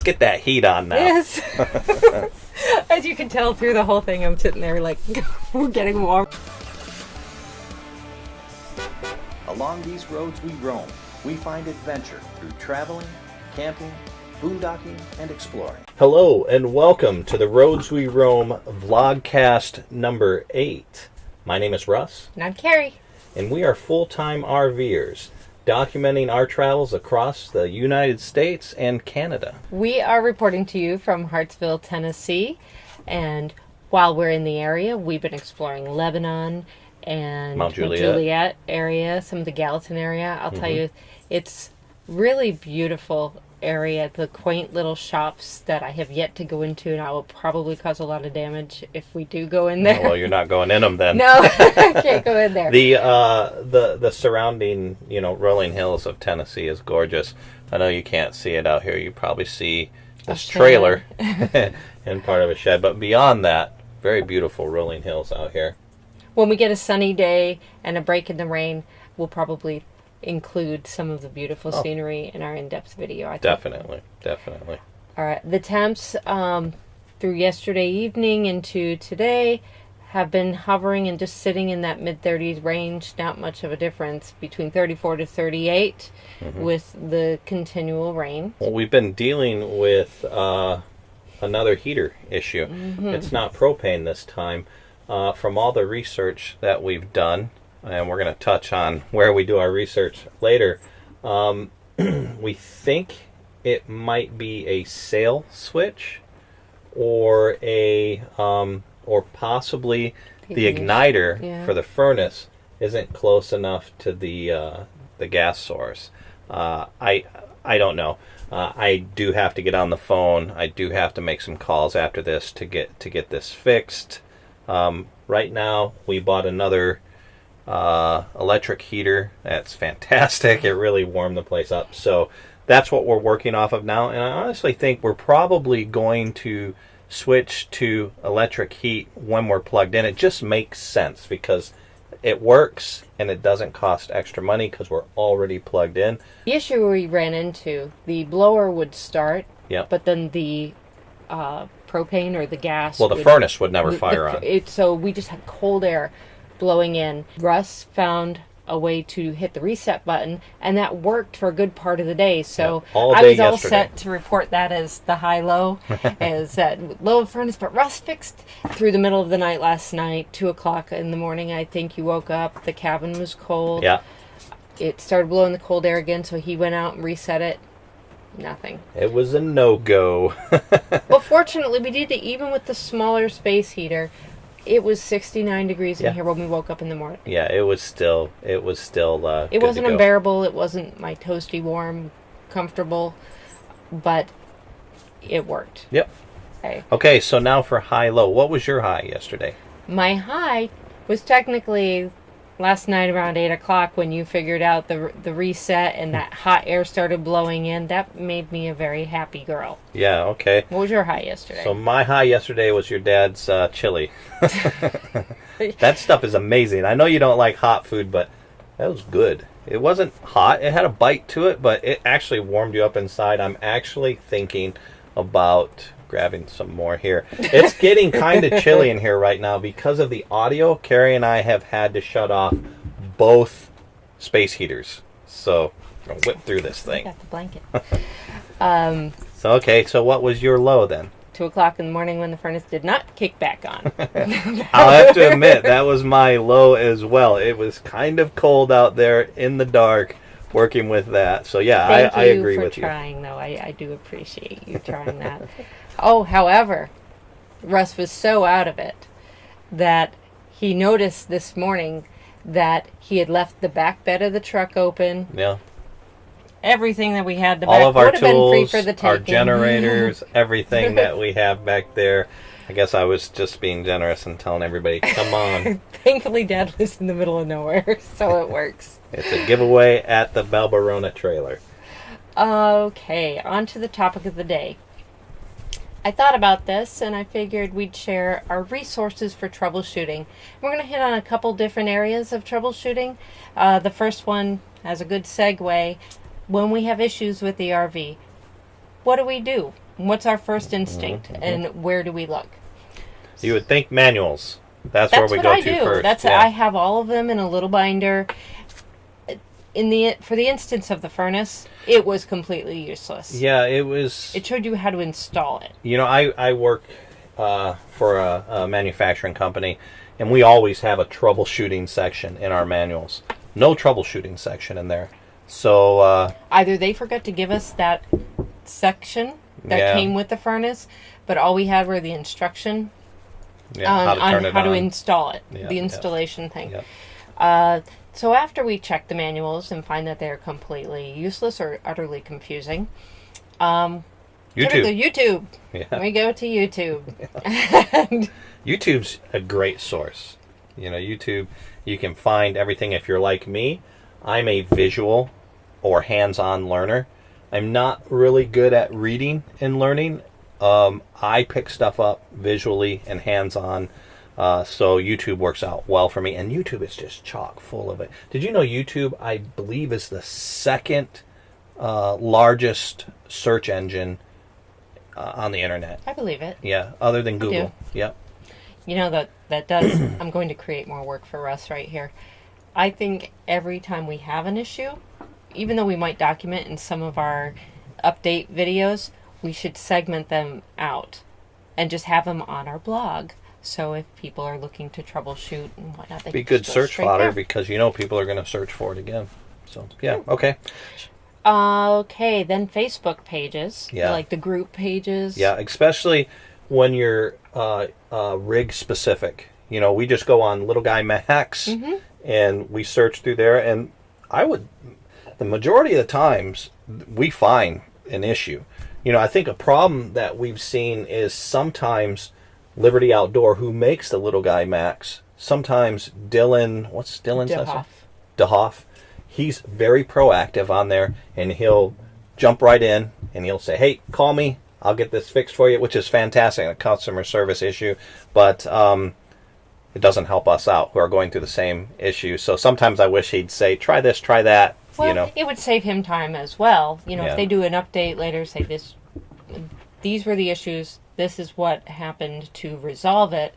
get that heat on now. Yes. As you can tell through the whole thing, I'm sitting there like, we're getting warm. Along these roads we roam, we find adventure through traveling, camping, boondocking, and exploring. Hello and welcome to the Roads We Roam vlogcast number 8. My name is Russ. And I'm Carrie. And we are full-time RVers, documenting our travels across the United States and Canada. We are reporting to you from Hartsville, Tennessee. And while we're in the area, we've been exploring Lebanon and Mount the Juliet. Juliet area, some of the Gallatin area. I'll tell you, it's really beautiful area. The quaint little shops that I have yet to go into, and I will probably cause a lot of damage if we do go in there. Well, you're not going in them then. No, I can't go in there. The surrounding, rolling hills of Tennessee is gorgeous. I know you can't see it out here. You probably see this trailer and part of a shed, but beyond that, very beautiful rolling hills out here. When we get a sunny day and a break in the rain, we'll probably include some of the beautiful scenery in our in-depth video. I think. Definitely. All right. The temps through yesterday evening into today have been hovering and just sitting in that mid-30s range. Not much of a difference between 34 to 38 with the continual rain. Well, we've been dealing with another heater issue. It's not propane this time. From all the research that we've done, and we're going to touch on where we do our research later, we think it might be a sail switch or or possibly the igniter for the furnace isn't close enough to the gas source. I don't know. I do have to get on the phone. I do have to make some calls after this to get this fixed. Right now, we bought another electric heater. That's fantastic. It really warmed the place up. So that's what we're working off of now. And I honestly think we're probably going to switch to electric heat when we're plugged in. It just makes sense because it works and it doesn't cost extra money because we're already plugged in. The issue we ran into, the blower would start, Yep. but then the propane or the gas. Well, the furnace would never fire on. So we just had cold air blowing in. Russ found a way to hit the reset button, and that worked for a good part of the day. So all I day was all yesterday. set to report that as the high-low, as that low furnace. But Russ fixed through the middle of the night last night, 2 o'clock in the morning. I think you woke up. The cabin was cold. Yeah. It started blowing the cold air again, so he went out and reset it. Nothing. It was a no-go. But fortunately, we did it even with the smaller space heater. It was 69 degrees in here when we woke up in the morning. Yeah, it was still It good wasn't to go. unbearable. It wasn't my toasty warm, comfortable, but it worked. Yep. Okay. Okay, so now for high-low. What was your high yesterday? My high was technically last night around 8 o'clock when you figured out the reset and that hot air started blowing in. That made me a very happy girl. Yeah, okay. What was your high yesterday? So my high yesterday was your dad's chili. That stuff is amazing. I know you don't like hot food, but that was good. It wasn't hot. It had a bite to it, but it actually warmed you up inside. I'm actually thinking about grabbing some more here. It's getting kind of chilly in here right now because of the audio. Carrie and I have had to shut off both space heaters. So I'm going to whip through this I thing. got the blanket. So what was your low then? 2 o'clock in the morning when the furnace did not kick back on. I'll have to admit, that was my low as well. It was kind of cold out there in the dark working with that. So yeah, I agree with you. Thank you for trying, though. I do appreciate you trying that. Oh, however, Russ was so out of it that he noticed this morning that he had left the back bed of the truck open. Yeah. Everything that we had, the All back of our would have been free tools, for the taking. our generators, everything that we have back there. I guess I was just being generous and telling everybody, come on. Thankfully, Dad lives in the middle of nowhere, so it works. It's a giveaway at the Balbarona trailer. Okay, on to the topic of the day. I thought about this and I figured we'd share our resources for troubleshooting. We're going to hit on a couple different areas of troubleshooting. The first one, as a good segue, when we have issues with the RV, what do? What's our first instinct, and where do we look? You would think manuals. That's where we what go I to do. first. I have all of them in a little binder. For the instance of the furnace, it was completely useless. Yeah, it was. It showed you how to install it. You know, I work for a manufacturing company, and we always have a troubleshooting section in our manuals. No troubleshooting section in there. So either they forgot to give us that section that came with the furnace, but all we had were the instruction on how to install it, the installation thing. Yeah. So after we check the manuals and find that they're completely useless or utterly confusing, YouTube. Yeah. We go to YouTube. YouTube's a great source. You know, YouTube, you can find everything. If you're like me, I'm a visual or hands-on learner. I'm not really good at reading and learning. I pick stuff up visually and hands-on. So YouTube works out well for me. And YouTube is just chock full of it. Did you know YouTube, I believe, is the second largest search engine on the internet? I believe it. Yeah, other than Google. Yep. You know, that does... I'm going to create more work for Russ right here. I think every time we have an issue, even though we might document in some of our update videos, we should segment them out and just have them on our blog. So if people are looking to troubleshoot and whatnot, they be can good just go search straight fodder there. because you know people are going to search for it again. So yeah, okay. Okay, then Facebook pages, Yeah. like the group pages. Yeah, especially when you're rig specific. You know, we just go on Little Guy Max and we search through there, and the majority of the times we find an issue. You know, I think a problem that we've seen is sometimes Liberty Outdoor, who makes the Little Guy Max, sometimes Dylan, what's Dylan's last name? DeHoff. He's very proactive on there, and he'll jump right in, and he'll say, hey, call me, I'll get this fixed for you, which is fantastic, a customer service issue, but it doesn't help us out who are going through the same issue. So sometimes I wish he'd say, try this, try that. Well, you know, it would save him time as well. You know, Yeah. if they do an update later, say these were the issues, this is what happened to resolve it,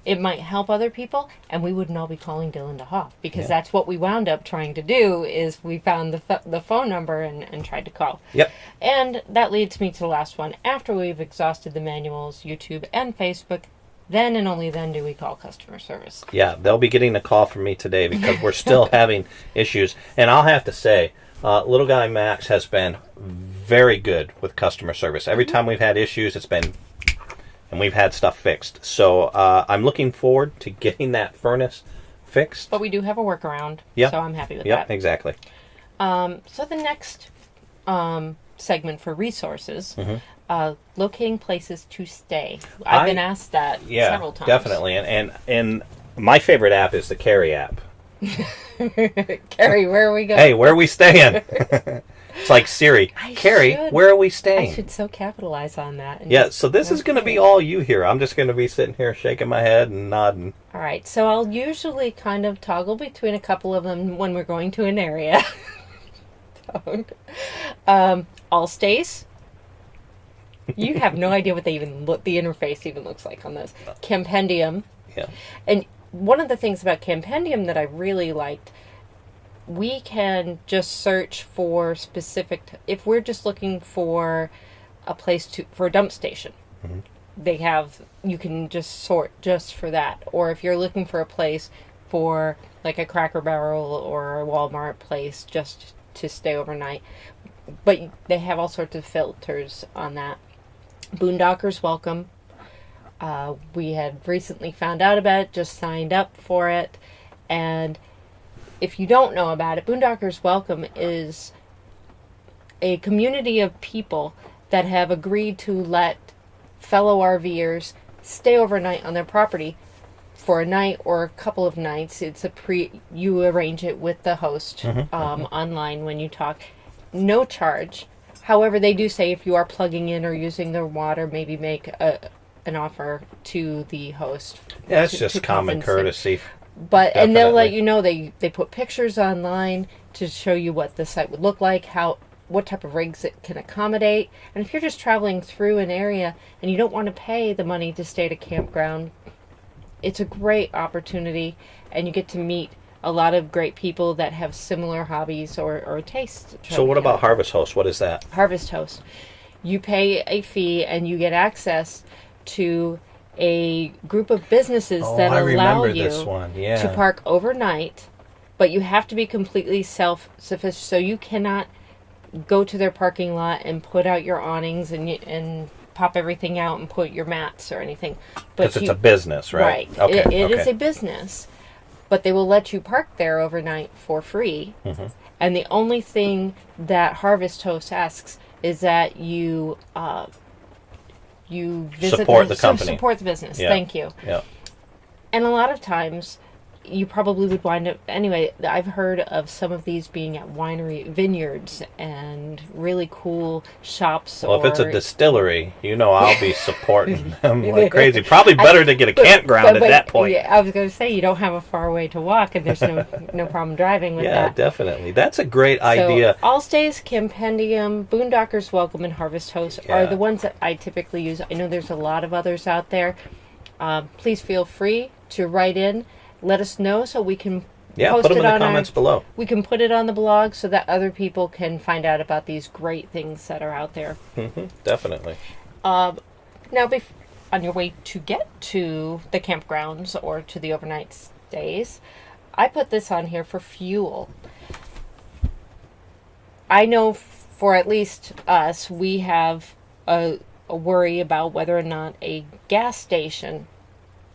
it might help other people, and we wouldn't all be calling Dylan DeHoff, because that's what we wound up trying to do, is we found the phone number and tried to call. Yep. And that leads me to the last one. After we've exhausted the manuals, YouTube, and Facebook, then and only then do we call customer service. Yeah, they'll be getting a call from me today because we're still having issues. And I'll have to say, Little Guy Max has been very good with customer service. Every time we've had issues, it's been, and we've had stuff fixed. So I'm looking forward to getting that furnace fixed. But we do have a workaround, Yep. so I'm happy with Yep, that. exactly. So the next segment for resources, locating places to stay. I've been asked that several times. Definitely. And my favorite app is the Carry app. Carrie, where are we going? Hey, where are we staying? It's like Siri. Carrie, where are we I staying? should so capitalize on that. And Yeah, just- so this is going to be all you here. I'm just going to be sitting here shaking my head and nodding. All right, so I'll usually kind of toggle between a couple of them when we're going to an area. All stays. You have no idea what the interface even looks like on this. Campendium. Yeah. And one of the things about Campendium that I really liked, we can just search for specific, if we're just looking for a place for a dump station, you can just sort just for that. Or if you're looking for a place for like a Cracker Barrel or a Walmart place just to stay overnight. But they have all sorts of filters on that. Boondockers welcome. We had recently found out about it, just signed up for it. And if you don't know about it, Boondockers Welcome is a community of people that have agreed to let fellow RVers stay overnight on their property for a night or a couple of nights. It's you arrange it with the host online when you talk. No charge. However, they do say if you are plugging in or using their water, maybe make an offer to the host. Yeah, it's to just common compensate. courtesy. But and they'll let Definitely. you know, they put pictures online to show you what the site would look like, how what type of rigs it can accommodate. And if you're just traveling through an area and you don't want to pay the money to stay at a campground, it's a great opportunity, and you get to meet a lot of great people that have similar hobbies or tastes. So what about Harvest Host? What is that? Harvest Host? You pay a fee and you get access to a group of businesses that allow you to park overnight, but you have to be completely self-sufficient. So you cannot go to their parking lot and put out your awnings and pop everything out and put your mats or anything. Because it's a business, right? Right. Okay. It is a business, but they will let you park there overnight for free. Mm-hmm. And the only thing that Harvest Host asks is that you visit support the company. Support the business. Yeah. Thank you. Yeah. And a lot of times, you probably would wind up... Anyway, I've heard of some of these being at vineyards and really cool shops. Well, if it's a distillery, I'll be supporting them like crazy. Probably better to get a campground at that point. Yeah, I was going to say, you don't have a far way to walk, and there's no problem driving with that. Yeah, definitely. That's a great idea. All Stays, Compendium, Boondockers Welcome, and Harvest Host are the ones that I typically use. I know there's a lot of others out there. Please feel free to write in. Let us know so we can post put them it in the comments below. We can put it on the blog so that other people can find out about these great things that are out there. Mm-hmm, definitely. Now, on your way to get to the campgrounds or to the overnight stays, I put this on here for fuel. I know for at least us, we have a worry about whether or not a gas station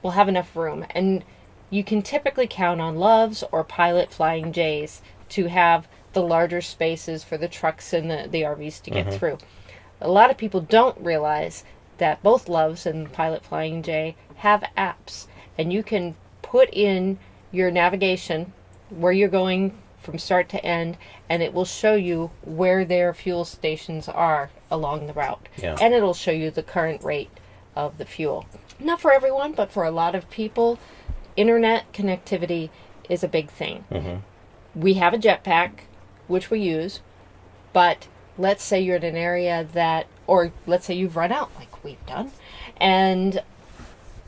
will have enough room. And you can typically count on Loves or Pilot Flying J's to have the larger spaces for the trucks and the RVs to get through. A lot of people don't realize that both Loves and Pilot Flying J have apps, and you can put in your navigation where you're going from start to end, and it will show you where their fuel stations are along the route. Yeah. And it'll show you the current rate of the fuel. Not for everyone, but for a lot of people, internet connectivity is a big thing. Mm-hmm. We have a jetpack, which we use, but let's say you're in an area or let's say you've run out, like we've done, and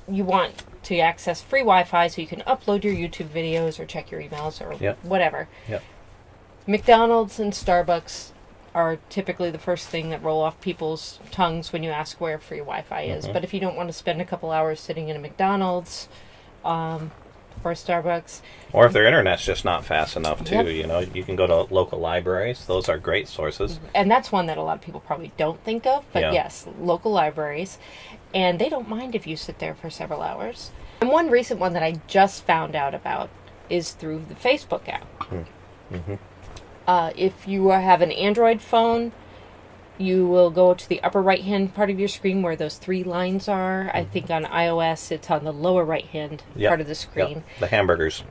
you want to access free Wi-Fi so you can upload your YouTube videos or check your emails or whatever. Yep. McDonald's and Starbucks are typically the first thing that roll off people's tongues when you ask where free Wi-Fi is. But if you don't want to spend a couple hours sitting in a McDonald's or a Starbucks, or if their internet's just not fast enough too, you can go to local libraries. Those are great sources. And that's one that a lot of people probably don't think of, but yes, local libraries. And they don't mind if you sit there for several hours. And one recent one that I just found out about is through the Facebook app. Mm-hmm. If you have an Android phone, you will go to the upper right-hand part of your screen where those three lines are. I think on iOS, it's on the lower right-hand part of the screen. Yep. The hamburgers.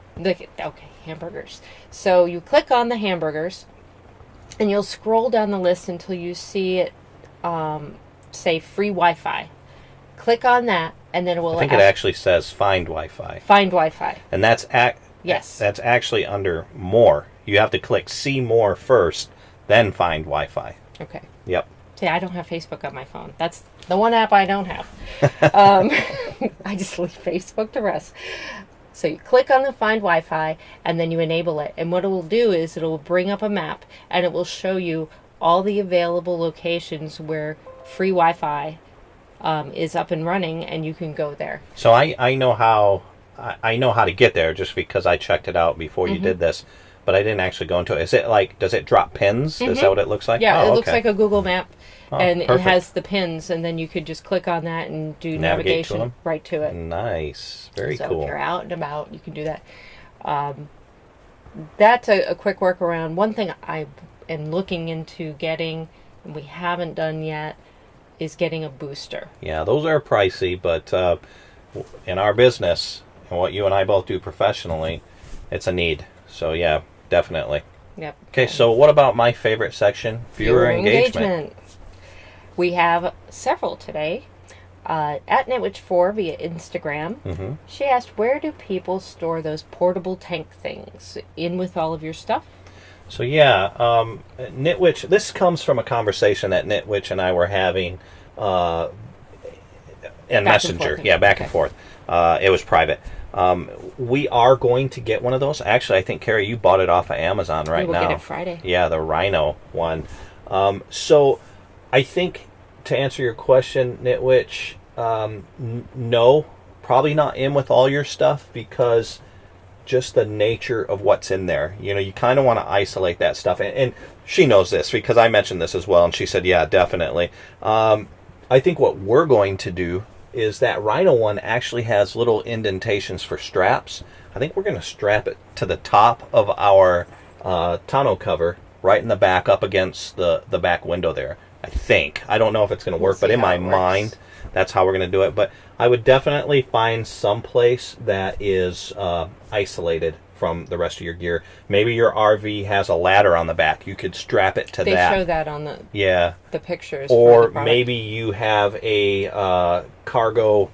Hamburgers. So you click on the hamburgers, and you'll scroll down the list until you see it say free Wi-Fi. Click on that, and then it will. I think it actually says find Wi-Fi. Find Wi-Fi. And that's that's actually under more. You have to click see more first, then find Wi-Fi. Okay. Yep. See, I don't have Facebook on my phone. That's the one app I don't have. I just leave Facebook to rest. So you click on the find Wi-Fi, and then you enable it. And what it will do is it will bring up a map, and it will show you all the available locations where free Wi-Fi is up and running, and you can go there. So I know how to get there just because I checked it out before you did this, but I didn't actually go into it. Is it like, does it drop pins? Is that what it looks like? Yeah, it looks like a Google map, and perfect. it has the pins, and then you could just click on that and do navigation right to it. Nice. Very cool. So if you're out and about, you can do that. That's a quick workaround. One thing I am looking into getting, and we haven't done yet, is getting a booster. Yeah, those are pricey, but in our business, and what you and I both do professionally, it's a need. So yeah, definitely. Yep. Okay, so what about my favorite section, viewer engagement? We have several today. At Knitwitch4 via Instagram, she asked, where do people store those portable tank things? In with all of your stuff? So yeah, Nitwitch. This comes from a conversation that Nitwitch and I were having in Messenger. Yeah, back and forth. It was private. We are going to get one of those. Actually, I think, Carrie, you bought it off of Amazon right now. We'll get it Friday. Yeah, the Rhino one. So I think to answer your question, Nitwitch, no, probably not in with all your stuff because just the nature of what's in there. You know, you kind of want to isolate that stuff. And she knows this because I mentioned this as well, and she said, yeah, definitely. I think what we're going to do is that Rhino one actually has little indentations for straps. I think we're going to strap it to the top of our tonneau cover, right in the back, up against the back window there. I think. I don't know if it's going to work, but in my mind, that's how we're going to do it. But I would definitely find some place that is isolated from the rest of your gear. Maybe your RV has a ladder on the back. You could strap it to that. They show that on the pictures. Or maybe you have a cargo,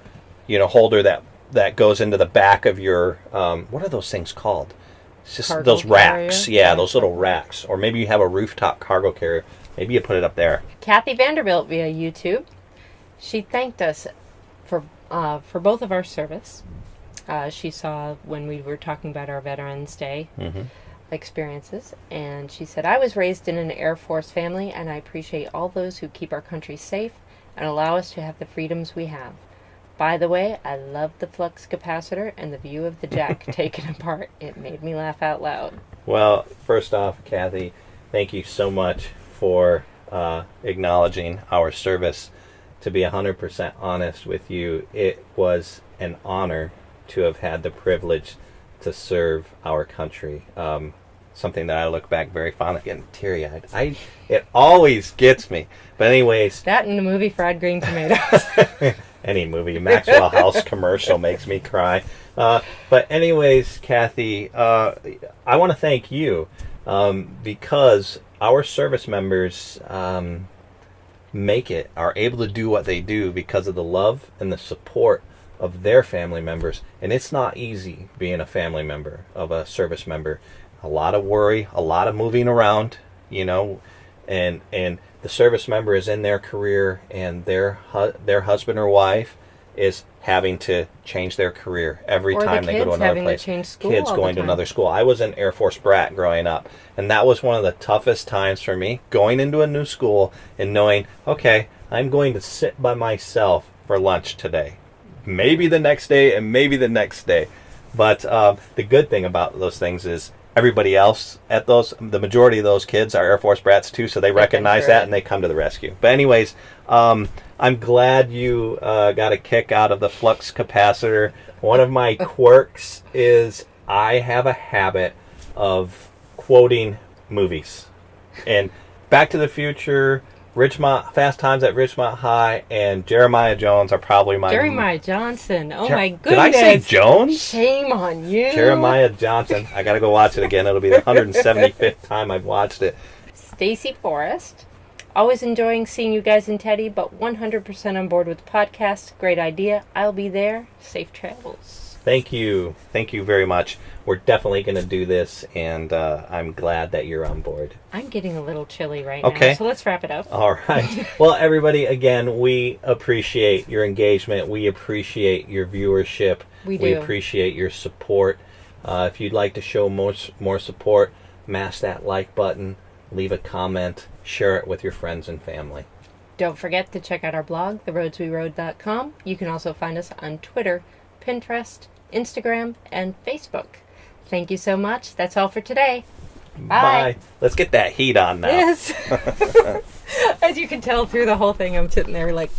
holder that goes into the back of your what are those things called? It's just Cargo those racks. carrier? Yeah, those little racks. Or maybe you have a rooftop cargo carrier. Maybe you put it up there. Kathy Vanderbilt via YouTube. She thanked us for both of our service. She saw when we were talking about our Veterans Day experiences, and she said, I was raised in an Air Force family, and I appreciate all those who keep our country safe and allow us to have the freedoms we have. By the way, I love the flux capacitor and the view of the jack taken apart. It made me laugh out loud. Well, first off, Kathy, thank you so much for acknowledging our service. To be 100% honest with you, it was an honor to have had the privilege to serve our country. Something that I look back very fondly, getting teary-eyed. It always gets me. But anyways, That and the movie Fried Green Tomatoes. any movie, Maxwell House commercial makes me cry. But anyways, Kathy, I want to thank you because our service members are able to do what they do because of the love and the support of their family members. And it's not easy being a family member of a service member. A lot of worry, a lot of moving around, and the service member is in their career, and their husband or wife is having to change their career every Or the time they go to kids another having to place. change school Kids all the going to time. another school. I was an Air Force brat growing up, and that was one of the toughest times for me, going into a new school and knowing, okay, I'm going to sit by myself for lunch today. Maybe the next day and maybe the next day. But the good thing about those things is everybody else at the majority of those kids are Air Force brats too, so they recognize that and they come to the rescue. But anyways, I'm glad you got a kick out of the flux capacitor. One of my quirks is I have a habit of quoting movies. And Back to the Future, Fast Times at Ridgemont High, and Jeremiah Jones are probably my... Jeremiah Johnson. Oh my goodness. Did I say Jones? Shame on you. Jeremiah Johnson. I got to go watch it again. It'll be the 175th time I've watched it. Stacy Forrest. Always enjoying seeing you guys and Teddy, but 100% on board with the podcast. Great idea. I'll be there. Safe travels. Thank you. Thank you very much. We're definitely going to do this, and I'm glad that you're on board. I'm getting a little chilly right Okay. now, so let's wrap it up. All right. Well, everybody, again, we appreciate your engagement. We appreciate your viewership. We We do. appreciate your support. If you'd like to show more support, mash that like button, leave a comment, share it with your friends and family. Don't forget to check out our blog, theroadswerode.com. You can also find us on Twitter, Pinterest, Instagram, and Facebook. Thank you so much. That's all for today. Bye. Let's get that heat on now. Yes. As you can tell through the whole thing, I'm sitting there like,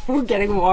we're getting warm.